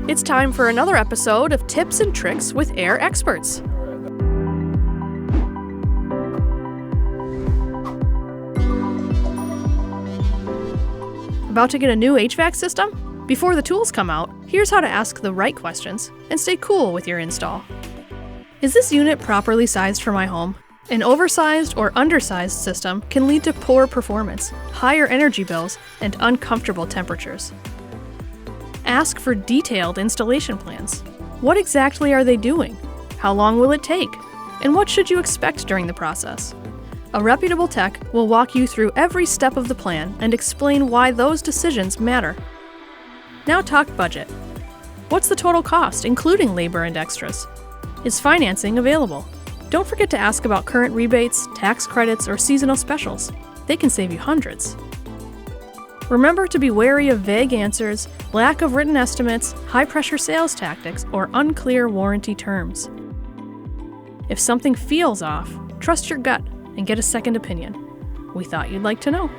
It's time for another episode of Tips and Tricks with Air Experts. About to get a new HVAC system? Before the tools come out, here's how to ask the right questions and stay cool with your install. Is this unit properly sized for my home? An oversized or undersized system can lead to poor performance, higher energy bills, and uncomfortable temperatures. Ask for detailed installation plans. What exactly are they doing? How long will it take? And what should you expect during the process? A reputable tech will walk you through every step of the plan and explain why those decisions matter. Now talk budget. What's the total cost, including labor and extras? Is financing available? Don't forget to ask about current rebates, tax credits, or seasonal specials. They can save you hundreds. Remember to be wary of vague answers, lack of written estimates, high-pressure sales tactics, or unclear warranty terms. If something feels off, trust your gut and get a second opinion. We thought you'd like to know.